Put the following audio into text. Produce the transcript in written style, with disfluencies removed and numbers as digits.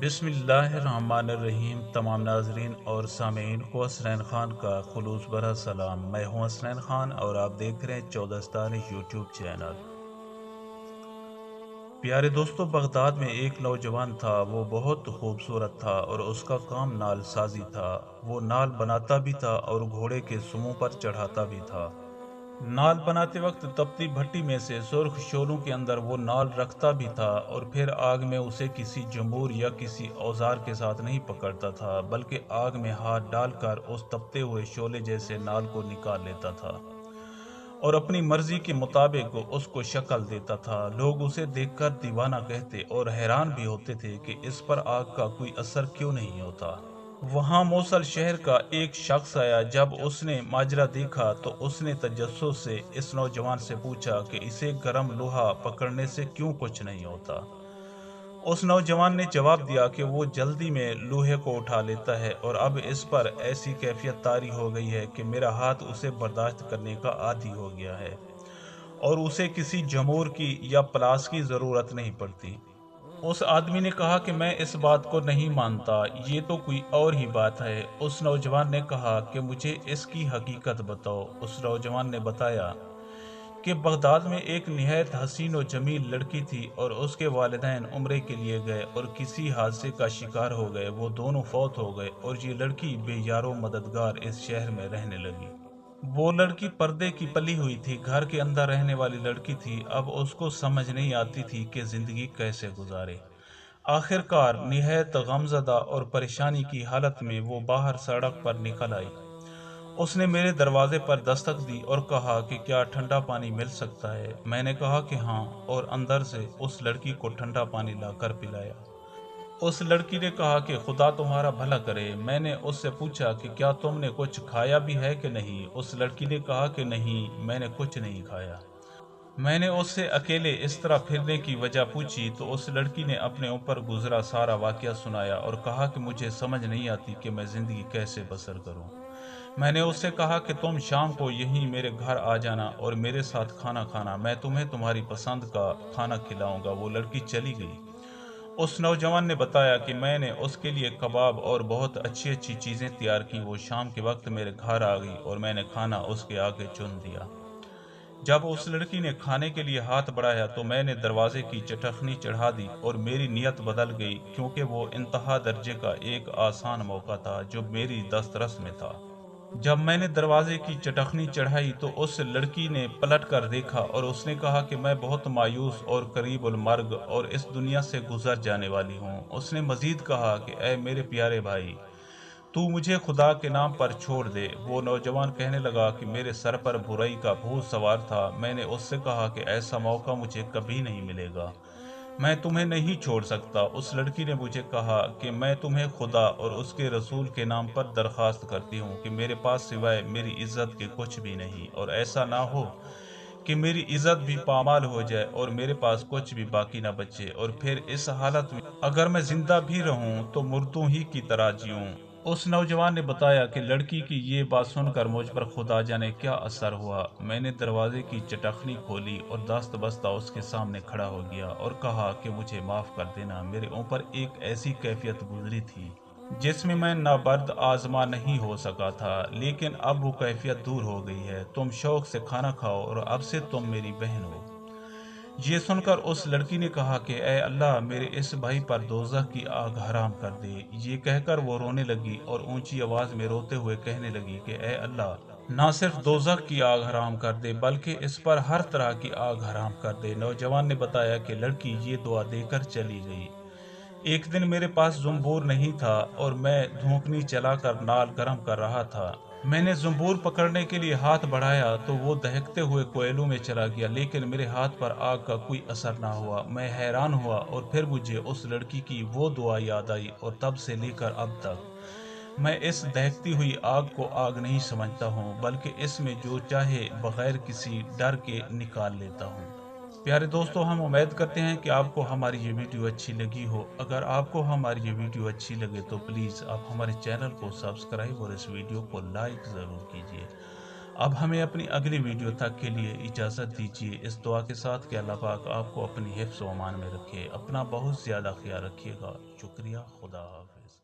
بسم اللہ الرحمن الرحیم۔ تمام ناظرین اور سامعین کو حسنین خان کا خلوص بھرا سلام۔ میں ہوں حسنین خان اور آپ دیکھ رہے ہیں 14 ستارے یوٹیوب چینل۔ پیارے دوستو، بغداد میں ایک نوجوان تھا۔ وہ بہت خوبصورت تھا اور اس کا کام نال سازی تھا۔ وہ نال بناتا بھی تھا اور گھوڑے کے سموں پر چڑھاتا بھی تھا۔ نال بناتے وقت تپتی بھٹی میں سے سرخ شولوں کے اندر وہ نال رکھتا بھی تھا اور پھر آگ میں اسے کسی جمور یا کسی اوزار کے ساتھ نہیں پکڑتا تھا، بلکہ آگ میں ہاتھ ڈال کر اس تپتے ہوئے شولے جیسے نال کو نکال لیتا تھا اور اپنی مرضی کے مطابق اس کو شکل دیتا تھا۔ لوگ اسے دیکھ کر دیوانہ کہتے اور حیران بھی ہوتے تھے کہ اس پر آگ کا کوئی اثر کیوں نہیں ہوتا۔ وہاں موصل شہر کا ایک شخص آیا۔ جب اس نے ماجرا دیکھا تو اس نے تجسس سے اس نوجوان سے پوچھا کہ اسے گرم لوہا پکڑنے سے کیوں کچھ نہیں ہوتا۔ اس نوجوان نے جواب دیا کہ وہ جلدی میں لوہے کو اٹھا لیتا ہے اور اب اس پر ایسی کیفیت طاری ہو گئی ہے کہ میرا ہاتھ اسے برداشت کرنے کا عادی ہو گیا ہے اور اسے کسی جمور کی یا پلاس کی ضرورت نہیں پڑتی۔ اس آدمی نے کہا کہ میں اس بات کو نہیں مانتا، یہ تو کوئی اور ہی بات ہے۔ اس نوجوان نے کہا کہ مجھے اس کی حقیقت بتاؤ۔ اس نوجوان نے بتایا کہ بغداد میں ایک نہایت حسین و جمیل لڑکی تھی اور اس کے والدین عمرے کے لیے گئے اور کسی حادثے کا شکار ہو گئے۔ وہ دونوں فوت ہو گئے اور یہ لڑکی بے یار و مددگار اس شہر میں رہنے لگی۔ وہ لڑکی پردے کی پلی ہوئی تھی، گھر کے اندر رہنے والی لڑکی تھی۔ اب اس کو سمجھ نہیں آتی تھی کہ زندگی کیسے گزارے۔ آخر کار نہایت غمزدہ اور پریشانی کی حالت میں وہ باہر سڑک پر نکل آئی۔ اس نے میرے دروازے پر دستک دی اور کہا کہ کیا ٹھنڈا پانی مل سکتا ہے؟ میں نے کہا کہ ہاں، اور اندر سے اس لڑکی کو ٹھنڈا پانی لا کر پلایا۔ اس لڑکی نے کہا کہ خدا تمہارا بھلا کرے۔ میں نے اس سے پوچھا کہ کیا تم نے کچھ کھایا بھی ہے کہ نہیں؟ اس لڑکی نے کہا کہ نہیں، میں نے کچھ نہیں کھایا۔ میں نے اس سے اکیلے اس طرح پھرنے کی وجہ پوچھی تو اس لڑکی نے اپنے اوپر گزرا سارا واقعہ سنایا اور کہا کہ مجھے سمجھ نہیں آتی کہ میں زندگی کیسے بسر کروں۔ میں نے اس سے کہا کہ تم شام کو یہیں میرے گھر آ جانا اور میرے ساتھ کھانا کھانا، میں تمہیں تمہاری پسند کا کھانا کھلاؤں گا۔ وہ لڑکی چلی گئی۔ اس نوجوان نے بتایا کہ میں نے اس کے لیے کباب اور بہت اچھی اچھی چیزیں تیار کی۔ وہ شام کے وقت میرے گھر آ گئی اور میں نے کھانا اس کے آگے چن دیا۔ جب اس لڑکی نے کھانے کے لیے ہاتھ بڑھایا تو میں نے دروازے کی چٹخنی چڑھا دی اور میری نیت بدل گئی، کیونکہ وہ انتہا درجے کا ایک آسان موقع تھا جو میری دسترس میں تھا۔ جب میں نے دروازے کی چٹخنی چڑھائی تو اس لڑکی نے پلٹ کر دیکھا اور اس نے کہا کہ میں بہت مایوس اور قریب المرگ اور اس دنیا سے گزر جانے والی ہوں۔ اس نے مزید کہا کہ اے میرے پیارے بھائی، تو مجھے خدا کے نام پر چھوڑ دے۔ وہ نوجوان کہنے لگا کہ میرے سر پر برائی کا بھوت سوار تھا۔ میں نے اس سے کہا کہ ایسا موقع مجھے کبھی نہیں ملے گا، میں تمہیں نہیں چھوڑ سکتا۔ اس لڑکی نے مجھے کہا کہ میں تمہیں خدا اور اس کے رسول کے نام پر درخواست کرتی ہوں کہ میرے پاس سوائے میری عزت کے کچھ بھی نہیں، اور ایسا نہ ہو کہ میری عزت بھی پامال ہو جائے اور میرے پاس کچھ بھی باقی نہ بچے، اور پھر اس حالت میں اگر میں زندہ بھی رہوں تو مردوں ہی کی طرح جیوں۔ اس نوجوان نے بتایا کہ لڑکی کی یہ بات سن کر مجھ پر خدا جانے کیا اثر ہوا۔ میں نے دروازے کی چٹخنی کھولی اور دست بستہ اس کے سامنے کھڑا ہو گیا اور کہا کہ مجھے معاف کر دینا، میرے اوپر ایک ایسی کیفیت گزری تھی جس میں نابرد آزما نہیں ہو سکا تھا، لیکن اب وہ کیفیت دور ہو گئی ہے۔ تم شوق سے کھانا کھاؤ اور اب سے تم میری بہن ہو۔ یہ سن کر اس لڑکی نے کہا کہ اے اللہ، میرے اس بھائی پر دوزخ کی آگ حرام کر دے۔ یہ کہہ کر وہ رونے لگی اور اونچی آواز میں روتے ہوئے کہنے لگی کہ اے اللہ، نہ صرف دوزخ کی آگ حرام کر دے بلکہ اس پر ہر طرح کی آگ حرام کر دے۔ نوجوان نے بتایا کہ لڑکی یہ دعا دے کر چلی گئی۔ ایک دن میرے پاس زنبور نہیں تھا اور میں دھوکنی چلا کر نال گرم کر رہا تھا۔ میں نے زنبور پکڑنے کے لیے ہاتھ بڑھایا تو وہ دہکتے ہوئے کوئلوں میں چلا گیا، لیکن میرے ہاتھ پر آگ کا کوئی اثر نہ ہوا۔ میں حیران ہوا اور پھر مجھے اس لڑکی کی وہ دعا یاد آئی، اور تب سے لے کر اب تک میں اس دہکتی ہوئی آگ کو آگ نہیں سمجھتا ہوں، بلکہ اس میں جو چاہے بغیر کسی ڈر کے نکال لیتا ہوں۔ پیارے دوستو، ہم امید کرتے ہیں کہ آپ کو ہماری یہ ویڈیو اچھی لگی ہو۔ اگر آپ کو ہماری یہ ویڈیو اچھی لگے تو پلیز آپ ہمارے چینل کو سبسکرائب اور اس ویڈیو کو لائک ضرور کیجیے۔ اب ہمیں اپنی اگلی ویڈیو تک کے لیے اجازت دیجیے، اس دعا کے ساتھ کہ اللہ پاک آپ کو اپنی حفظ و امان میں رکھے۔ اپنا بہت زیادہ خیال رکھیے گا۔ شکریہ، خدا حافظ۔